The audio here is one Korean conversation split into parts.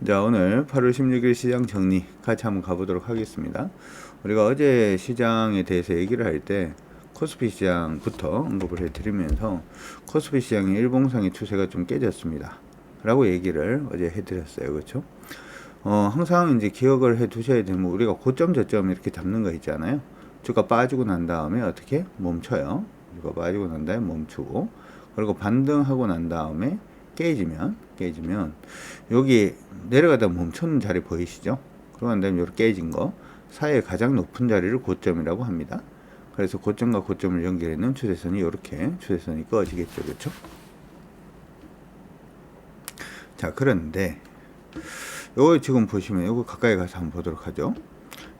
자, 오늘 8월 16일 시장 정리 같이 한번 가보도록 하겠습니다. 우리가 어제 시장에 대해서 얘기를 할 때 코스피 시장부터 언급을 해드리면서 코스피 시장의 일봉상의 추세가 좀 깨졌습니다 라고 얘기를 어제 해드렸어요. 그렇죠? 항상 이제 기억을 해 두셔야 되는, 우리가 고점 저점 이렇게 잡는 거 있잖아요. 주가 빠지고 난 다음에 어떻게 멈춰요. 주가 빠지고 난 다음에 멈추고, 그리고 반등하고 난 다음에 깨지면 여기 내려가다 멈추는 자리 보이시죠? 그러고 난 다음에 이렇게 깨진 거 사이에 가장 높은 자리를 고점이라고 합니다. 그래서 고점과 고점을 연결해놓은 추세선이 이렇게 추세선이 꺼지겠죠. 그렇죠? 자, 그런데 요거 지금 보시면 요거 가까이 가서 한번 보도록 하죠.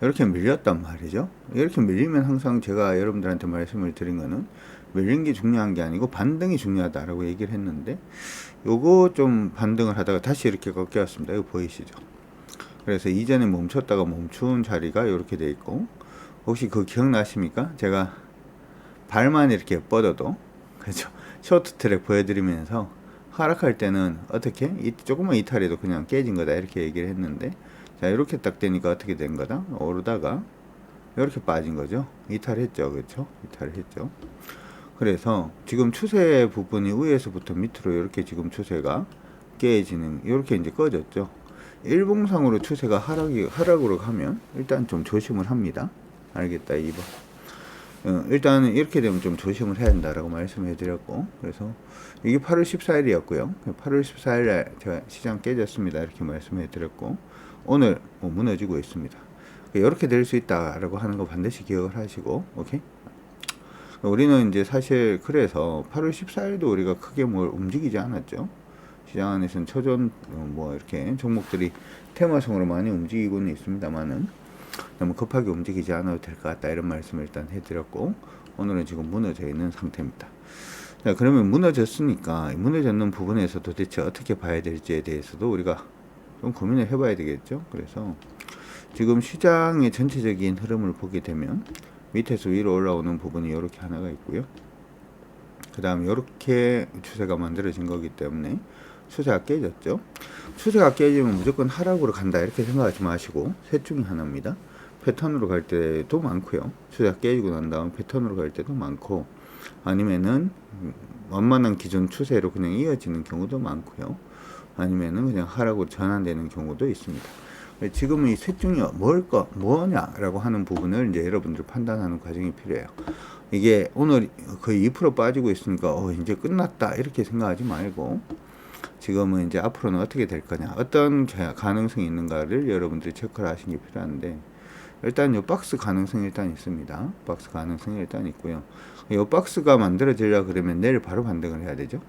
이렇게 밀렸단 말이죠. 이렇게 밀리면 항상 제가 여러분들한테 말씀을 드린 거는 밀린 게 중요한 게 아니고 반등이 중요하다라고 얘기를 했는데, 요거 좀 반등을 하다가 다시 이렇게 꺾여왔습니다. 이거 보이시죠? 그래서 이전에 멈췄다가 멈춘 자리가 이렇게 돼 있고, 혹시 그거 기억나십니까? 제가 발만 이렇게 뻗어도, 그렇죠? 쇼트 트랙 보여드리면서 하락할 때는 어떻게 조금만 이탈해도 그냥 깨진 거다 이렇게 얘기를 했는데, 자, 이렇게 딱 되니까 어떻게 된 거다? 오르다가 이렇게 빠진 거죠. 이탈했죠. 그렇죠? 이탈했죠. 그래서 지금 추세 부분이 위에서부터 밑으로 이렇게 지금 추세가 깨지는, 이렇게 이제 꺼졌죠. 일봉상으로 추세가 하락으로 가면 일단 좀 조심을 합니다. 알겠다, 2번. 일단 이렇게 되면 좀 조심을 해야 한다라고 말씀해 드렸고, 그래서 이게 8월 14일이었고요. 8월 14일에 제가 시장 깨졌습니다 이렇게 말씀해 드렸고, 오늘 무너지고 있습니다. 이렇게 될 수 있다라고 하는 거 반드시 기억을 하시고, 오케이? 우리는 이제 사실 그래서 8월 14일도 우리가 크게 뭘 움직이지 않았죠. 시장 안에서는 초전 이렇게 종목들이 테마성으로 많이 움직이고는 있습니다만은 너무 급하게 움직이지 않아도 될 것 같다 이런 말씀을 일단 해드렸고, 오늘은 지금 무너져 있는 상태입니다. 자, 그러면 무너졌으니까 무너졌는 부분에서 도대체 어떻게 봐야 될지에 대해서도 우리가 좀 고민을 해봐야 되겠죠. 그래서 지금 시장의 전체적인 흐름을 보게 되면 밑에서 위로 올라오는 부분이 이렇게 하나가 있고요. 그 다음에 이렇게 추세가 만들어진 거기 때문에 추세가 깨졌죠. 추세가 깨지면 무조건 하락으로 간다 이렇게 생각하지 마시고, 셋 중에 하나입니다. 패턴으로 갈 때도 많고요. 추세가 깨지고 난 다음 패턴으로 갈 때도 많고, 아니면은 완만한 기존 추세로 그냥 이어지는 경우도 많고요. 아니면은 그냥 하락으로 전환되는 경우도 있습니다. 지금은 이 셋 중에 뭐냐라고 하는 부분을 이제 여러분들 판단하는 과정이 필요해요. 이게 오늘 거의 2% 빠지고 있으니까 이제 끝났다 이렇게 생각하지 말고, 지금은 이제 앞으로는 어떻게 될 거냐, 어떤 가능성이 있는가를 여러분들이 체크를 하시는 게 필요한데, 일단 이 박스 가능성이 일단 있습니다. 박스 가능성이 일단 있고요. 이 박스가 만들어지려고 그러면 내일 바로 반등을 해야 되죠.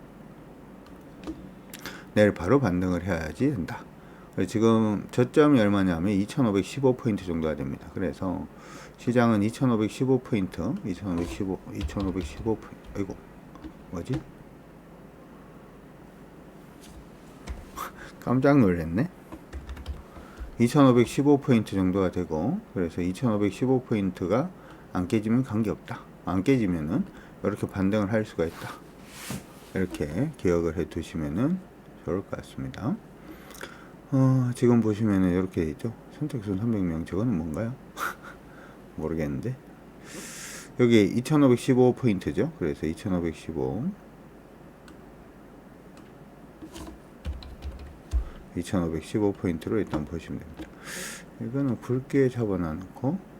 내일 바로 반등을 해야지 된다. 지금 저점이 얼마냐면 2515포인트 정도가 됩니다. 그래서 시장은 2515포인트, 2515포인트, 아이고, 뭐지? 깜짝 놀랐네. 2515포인트 정도가 되고, 그래서 2515포인트가 안 깨지면 관계없다. 안 깨지면은 이렇게 반등을 할 수가 있다. 이렇게 기억을 해 두시면은 좋을 것 같습니다. 지금 보시면은 이렇게 있죠. 선택순 300명, 저거는 뭔가요? 모르겠는데. 여기 2515포인트죠. 그래서 2515포인트로 일단 보시면 됩니다. 이거는 굵게 잡아놓고,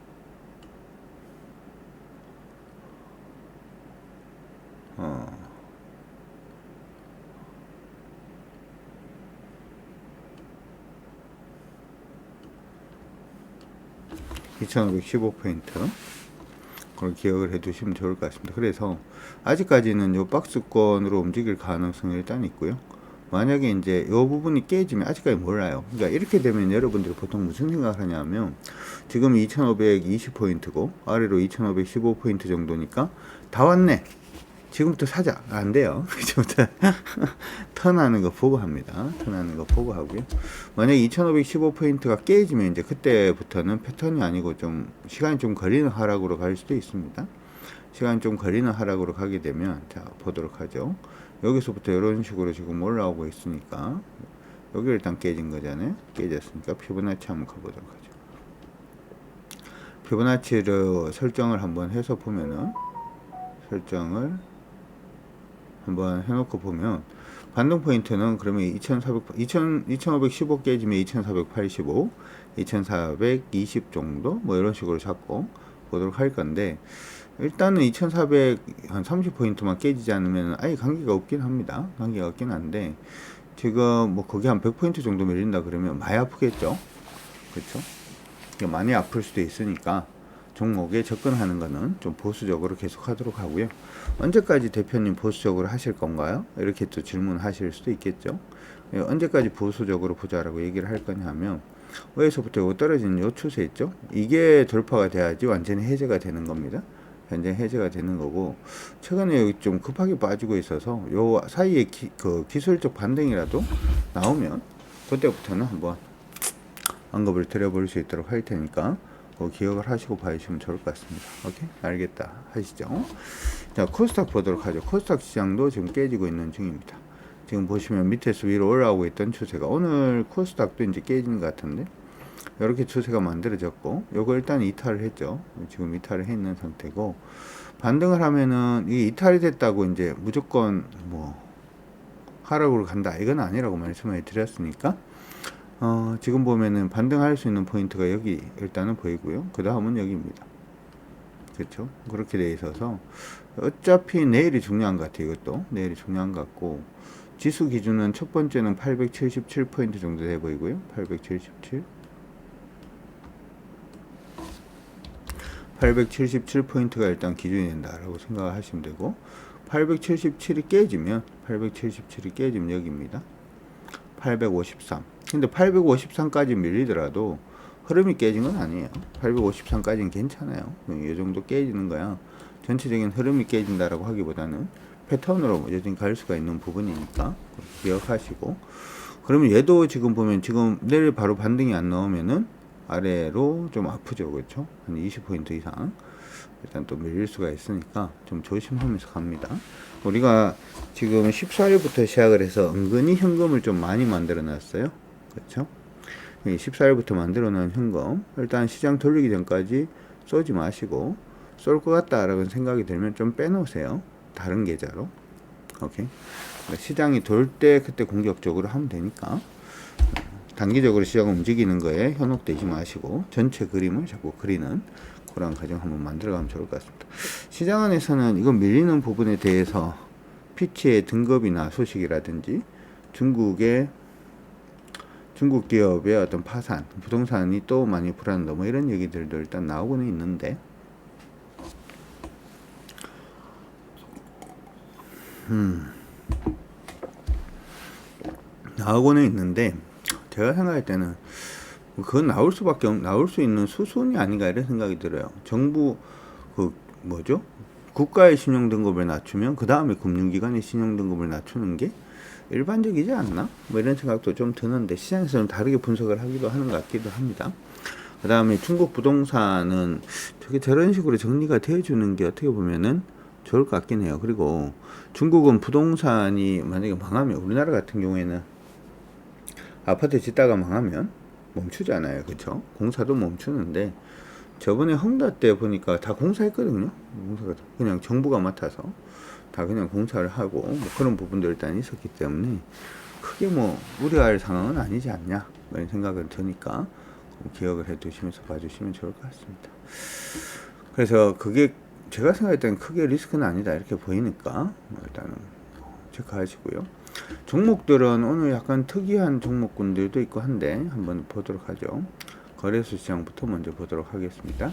2515포인트 그걸 기억을 해 두시면 좋을 것 같습니다. 그래서 아직까지는 이 박스권으로 움직일 가능성이 일단 있고요. 만약에 이제 이 부분이 깨지면 아직까지 몰라요. 그러니까 이렇게 되면 여러분들이 보통 무슨 생각을 하냐면, 지금 2520포인트고 아래로 2515포인트 정도니까 다 왔네, 지금부터 사자. 안 돼요. 지금부터 턴하는 거 보고 합니다. 턴하는 거 보고 하고요. 만약에 2515포인트가 깨지면 이제 그때부터는 패턴이 아니고 좀 시간이 좀 걸리는 하락으로 갈 수도 있습니다. 시간이 좀 걸리는 하락으로 가게 되면, 자, 보도록 하죠. 여기서부터 이런 식으로 지금 올라오고 있으니까 여기 일단 깨진 거잖아요. 깨졌으니까 피보나치 한번 가보도록 하죠. 피보나치를 설정을 한번 해서 보면은, 설정을 한번 해놓고 보면, 반등 포인트는 그러면 2515 깨지면 2485, 2420 정도? 뭐 이런 식으로 잡고 보도록 할 건데, 일단은 2430포인트만 깨지지 않으면 아예 관계가 없긴 합니다. 관계가 없긴 한데, 지금 뭐 거기 한 100포인트 정도 밀린다 그러면 많이 아프겠죠? 그쵸? 많이 아플 수도 있으니까 종목에 접근하는 거는 좀 보수적으로 계속 하도록 하고요. 언제까지 대표님 보수적으로 하실 건가요? 이렇게 또 질문하실 수도 있겠죠. 언제까지 보수적으로 보자라고 얘기를 할 거냐 하면, 어디서부터 이거 떨어지는 요 추세 있죠? 이게 돌파가 돼야지 완전히 해제가 되는 겁니다. 현재 해제가 되는 거고, 최근에 여기 좀 급하게 빠지고 있어서 요 사이에 기술적 반등이라도 나오면 그때부터는 한번 언급을 드려볼 수 있도록 할 테니까 기억을 하시고 봐주시면 좋을 것 같습니다. 오케이? 알겠다 하시죠. 자, 코스닥 보도록 하죠. 코스닥 시장도 지금 깨지고 있는 중입니다. 지금 보시면 밑에서 위로 올라오고 있던 추세가, 오늘 코스닥도 이제 깨지는 것 같은데, 이렇게 추세가 만들어졌고, 요거 일단 이탈을 했죠. 지금 이탈을 해 있는 상태고, 반등을 하면은 이게 이탈이 됐다고 이제 무조건 뭐 하락으로 간다 이건 아니라고 말씀을 드렸으니까, 지금 보면은 반등할 수 있는 포인트가 여기 일단은 보이고요. 그 다음은 여기입니다. 그렇죠? 그렇게 돼 있어서 어차피 내일이 중요한 것 같아요. 이것도 내일이 중요한 것 같고, 지수 기준은 첫 번째는 877포인트 정도 돼 보이고요. 877포인트가 일단 기준이 된다라고 생각하시면 되고, 877이 깨지면 여기입니다. 853. 근데 853까지 밀리더라도 흐름이 깨진 건 아니에요. 853까지는 괜찮아요. 이 정도 깨지는 거야. 전체적인 흐름이 깨진다라고 하기보다는 패턴으로 여전히 갈 수가 있는 부분이니까 기억하시고, 그러면 얘도 지금 보면 지금 내일 바로 반등이 안 나오면은 아래로 좀 아프죠. 그렇죠? 한 20포인트 이상 일단 또 밀릴 수가 있으니까 좀 조심하면서 갑니다. 우리가 지금 14일부터 시작을 해서 은근히 현금을 좀 많이 만들어 놨어요. 그렇죠? 14일부터 만들어 놓은 현금 일단 시장 돌리기 전까지 쏘지 마시고, 쏠 것 같다라는 생각이 들면 좀 빼놓으세요. 다른 계좌로. 오케이. 시장이 돌 때 그때 공격적으로 하면 되니까, 단기적으로 시장을 움직이는 거에 현혹되지 마시고 전체 그림을 자꾸 그리는 그런 과정 한번 만들어가면 좋을 것 같습니다. 시장 안에서는 이거 밀리는 부분에 대해서 피치의 등급이나 소식이라든지 중국 기업의 어떤 파산, 부동산이 또 많이 불안하다 뭐 이런 얘기들도 일단 나오고는 있는데, 제가 생각할 때는 그건 나올 수 있는 수순이 아닌가 이런 생각이 들어요. 정부 국가의 신용등급을 낮추면 그 다음에 금융기관의 신용등급을 낮추는 게 일반적이지 않나? 뭐 이런 생각도 좀 드는데, 시장에서는 다르게 분석을 하기도 하는 것 같기도 합니다. 그 다음에 중국 부동산은 저런 식으로 정리가 되어주는 게 어떻게 보면은 좋을 것 같긴 해요. 그리고 중국은 부동산이 만약에 망하면, 우리나라 같은 경우에는 아파트 짓다가 망하면 멈추잖아요. 그쵸? 공사도 멈추는데, 저번에 헝다 때 보니까 다 공사했거든요. 공사가 그냥 정부가 맡아서 다 그냥 공사를 하고 뭐 그런 부분도 일단 있었기 때문에 크게 뭐 우려할 상황은 아니지 않냐 이런 생각을 드니까 기억을 해 두시면서 봐주시면 좋을 것 같습니다. 그래서 그게 제가 생각할 때는 크게 리스크는 아니다 이렇게 보이니까 일단은 체크하시고요. 종목들은 오늘 약간 특이한 종목군들도 있고 한데 한번 보도록 하죠. 거래소 시장부터 먼저 보도록 하겠습니다.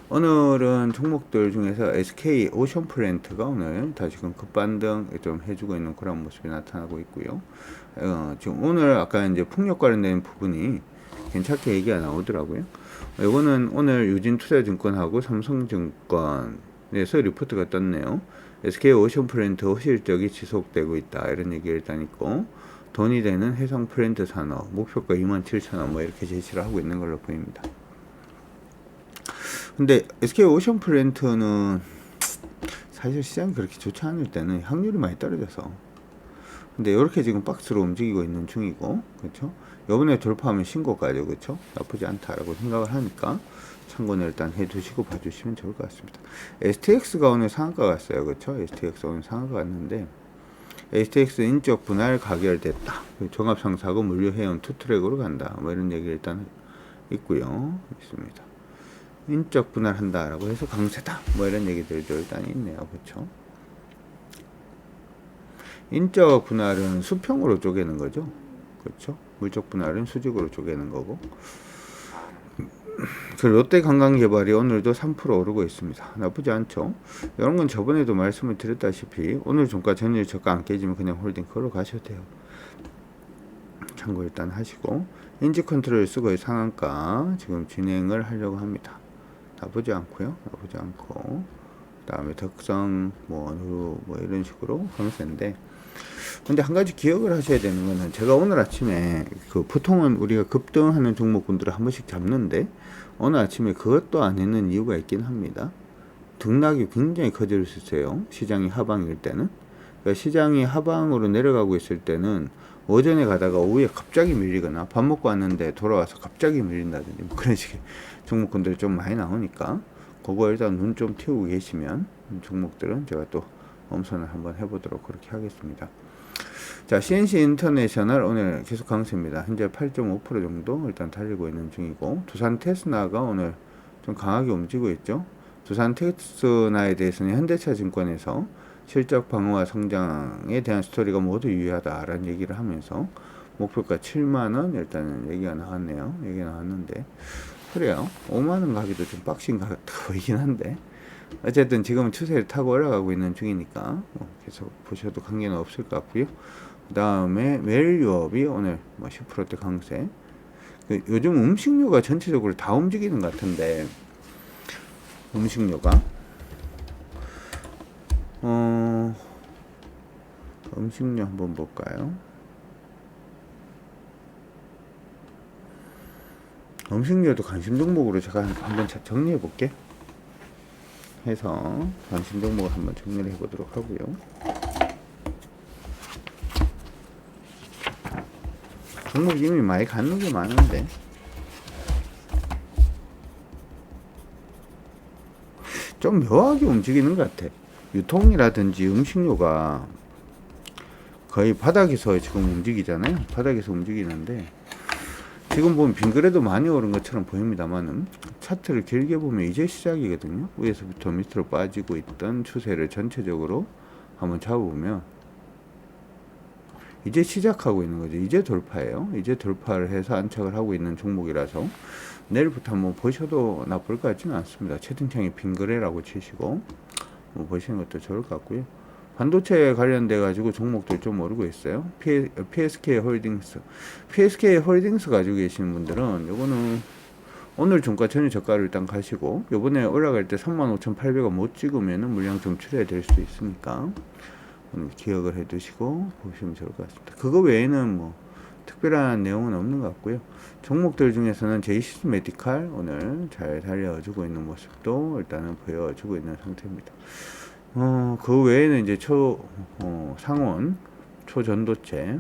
오늘은 종목들 중에서 SK 오션플랜트가 오늘 다시금 급반등 좀 해주고 있는 그런 모습이 나타나고 있고요. 지금 오늘 아까 이제 풍력 관련된 부분이 괜찮게 얘기가 나오더라고요. 이거는 오늘 유진투자증권하고 삼성증권에서 리포트가 떴네요. SK 오션플랜트 호실적이 지속되고 있다 이런 얘기 일단 있고, 돈이 되는 해상 플랜트 산업 목표가 27,000원 뭐 이렇게 제시를 하고 있는 걸로 보입니다. 근데 SK 오션플랜트는 사실 시장이 그렇게 좋지 않을 때는 확률이 많이 떨어져서 근데 이렇게 지금 박스로 움직이고 있는 중이고, 그렇죠? 요번에 돌파하면 신고가죠, 그렇죠? 나쁘지 않다라고 생각을 하니까 참고는 일단 해두시고 봐주시면 좋을 것 같습니다. STX가 오늘 상한가 갔어요, 그렇죠? STX 오늘 상한가 갔는데 STX 인적 분할 가결됐다. 종합상사고 물류해온 투트랙으로 간다. 뭐 이런 얘기 일단 있고요, 있습니다. 인적 분할한다라고 해서 강세다. 뭐 이런 얘기들도 일단 있네요, 그렇죠? 인적 분할은 수평으로 쪼개는 거죠. 그렇죠? 물적 분할은 수직으로 쪼개는 거고. 그 롯데관광개발이 오늘도 3% 오르고 있습니다. 나쁘지 않죠? 이런 건 저번에도 말씀을 드렸다시피 오늘 종가 전일 저가 안 깨지면 그냥 홀딩 걸어 가셔도 돼요. 참고 일단 하시고, 인지 컨트롤 쓰고 상한가 지금 진행을 하려고 합니다. 나쁘지 않고요. 나쁘지 않고, 그 다음에 덕성 뭐 이런 식으로 강세인데, 근데 한 가지 기억을 하셔야 되는 거는, 제가 오늘 아침에 보통은 우리가 급등하는 종목군들을 한 번씩 잡는데 오늘 아침에 그것도 안 했는 이유가 있긴 합니다. 등락이 굉장히 커질 수 있어요. 시장이 하방일 때는. 그러니까 시장이 하방으로 내려가고 있을 때는 오전에 가다가 오후에 갑자기 밀리거나 밥 먹고 왔는데 돌아와서 갑자기 밀린다든지 뭐 그런 식의 종목군들이 좀 많이 나오니까 그거 일단 눈 좀 띄우고 계시면 종목들은 제가 또 엄선을 한번 해보도록 그렇게 하겠습니다. 자, CNC 인터내셔널 오늘 계속 강세입니다. 현재 8.5% 정도 일단 달리고 있는 중이고, 두산 테스나가 오늘 좀 강하게 움직이고 있죠. 두산 테스나에 대해서는 현대차 증권에서 실적 방어와 성장에 대한 스토리가 모두 유의하다라는 얘기를 하면서 목표가 7만원 일단은 얘기가 나왔네요. 얘기가 나왔는데, 그래요. 5만원 가기도 좀 빡신 것 같아 보이긴 한데, 어쨌든 지금은 추세를 타고 올라가고 있는 중이니까 계속 보셔도 관계는 없을 것 같고요. 그 다음에 웰유업이 오늘 10%대 강세. 요즘 음식료가 전체적으로 다 움직이는 것 같은데, 음식료가 음식료 한번 볼까요? 음식료도 관심 종목으로 제가 한번 정리해 볼게. 해서 관심 종목을 한번 정리를 해 보도록 하고요. 종목 이미 많이 갖는 게 많은데 좀 묘하게 움직이는 것 같아. 유통이라든지 음식료가 거의 바닥에서 지금 움직이잖아요. 바닥에서 움직이는데 지금 보면 빙그레도 많이 오른 것처럼 보입니다만은 차트를 길게 보면 이제 시작이거든요. 위에서부터 밑으로 빠지고 있던 추세를 전체적으로 한번 잡아보면 이제 시작하고 있는 거죠. 이제 돌파예요. 이제 돌파를 해서 안착을 하고 있는 종목이라서 내일부터 한번 보셔도 나쁠 것 같지는 않습니다. 채팅창에 빙그레라고 치시고 뭐 보시는 것도 좋을 것 같고요. 반도체 관련돼 가지고 종목들 좀 오르고 있어요. PSK 홀딩스. PSK 홀딩스 가지고 계시는 분들은 요거는 오늘 종가 전일 저가를 일단 가시고 요번에 올라갈 때 35,800원 못 찍으면은 물량 좀 출해야 될 수도 있으니까 기억을 해 두시고 보시면 좋을 것 같습니다. 그거 외에는 뭐 특별한 내용은 없는 것 같고요. 종목들 중에서는 제이시스 메디칼 오늘 잘 달려주고 있는 모습도 일단은 보여주고 있는 상태입니다. 그 외에는 이제 상온, 초전도체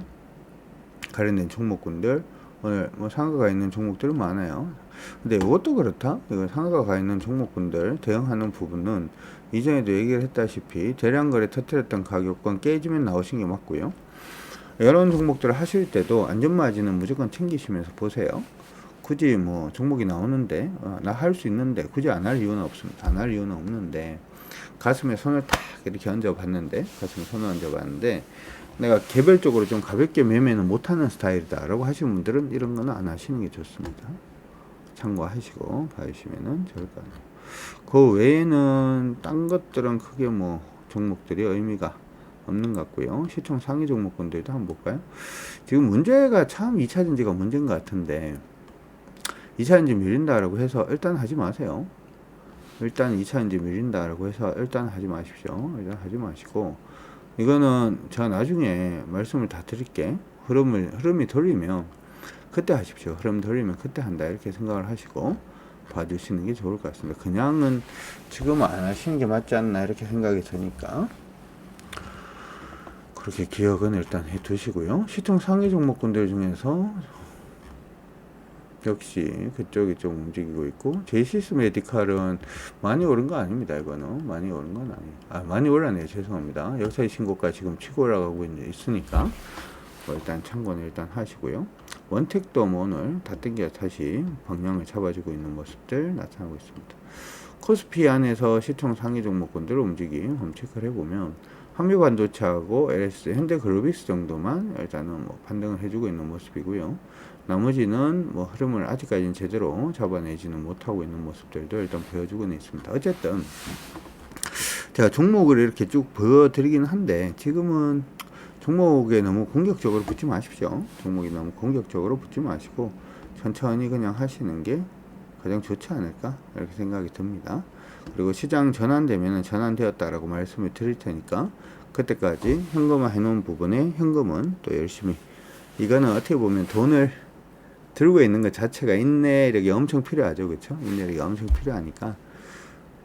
관련된 종목군들 오늘 상가가 있는 종목들은 많아요. 근데 이것도 그렇다. 이거 상가가 있는 종목군들 대응하는 부분은 이전에도 얘기를 했다시피 대량거래 터뜨렸던 가격권 깨지면 나오신 게 맞고요. 이런 종목들을 하실 때도 안전마진은 무조건 챙기시면서 보세요. 굳이 뭐 종목이 나오는데 나 할 수 있는데 굳이 안 할 이유는 없습니다. 안 할 이유는 없는데 가슴에 손을 탁 이렇게 얹어봤는데 내가 개별적으로 좀 가볍게 매매는 못하는 스타일이다 라고 하시는 분들은 이런 거는 안 하시는 게 좋습니다. 참고하시고 봐주시면 좋을 것 같아요. 그 외에는 딴 것들은 크게 뭐 종목들이 의미가 없는 것 같고요. 시총 상위 종목군들도 한번 볼까요? 지금 문제가 참 2차전지가 문제인 것 같은데 2차전지 밀린다라고 해서 일단 하지 마세요. 일단 2차전지 밀린다라고 해서 일단 하지 마십시오. 일단 하지 마시고 이거는 제가 나중에 말씀을 다 드릴게. 흐름이 돌리면 그때 하십시오. 흐름 돌리면 그때 한다 이렇게 생각을 하시고 봐주시는 게 좋을 것 같습니다. 그냥은 지금 안 하시는 게 맞지 않나 이렇게 생각이 드니까 그렇게 기억은 일단 해 두시고요. 시총 상위 종목군들 중에서 역시 그쪽이 좀 움직이고 있고, 제이시스 메디칼은 많이 오른 거 아닙니다. 이거는 많이 오른 건 아니에요. 많이 올랐네요. 죄송합니다. 역사의 신고가 지금 치고 올라가고 있으니까 일단 참고는 일단 하시고요. 원택도 뭐 오늘 다 땡겨 다시 방향을 잡아주고 있는 모습들 나타나고 있습니다. 코스피 안에서 시총 상위 종목군들 움직임 한번 체크를 해보면, 한미반도체하고 LS, 현대글로비스 정도만 일단은 뭐 반등을 해주고 있는 모습이고요. 나머지는 뭐 흐름을 아직까지는 제대로 잡아내지는 못하고 있는 모습들도 일단 보여주고는 있습니다. 어쨌든 제가 종목을 이렇게 쭉 보여드리긴 한데, 지금은 종목에 너무 공격적으로 붙지 마십시오. 종목이 너무 공격적으로 붙지 마시고 천천히 그냥 하시는 게 가장 좋지 않을까 이렇게 생각이 듭니다. 그리고 시장 전환되면 전환되었다라고 말씀을 드릴 테니까, 그때까지 현금화 해놓은 부분에 현금은 또 열심히, 이거는 어떻게 보면 돈을 들고 있는 것 자체가 인내력이 엄청 필요하죠. 그렇죠? 인내력이 엄청 필요하니까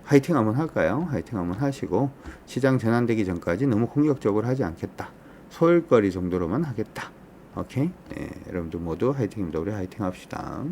화이팅 한번 할까요? 화이팅 한번 하시고, 시장 전환되기 전까지 너무 공격적으로 하지 않겠다, 소일거리 정도로만 하겠다. 오케이? 네, 여러분들 모두 화이팅입니다. 우리 화이팅 합시다.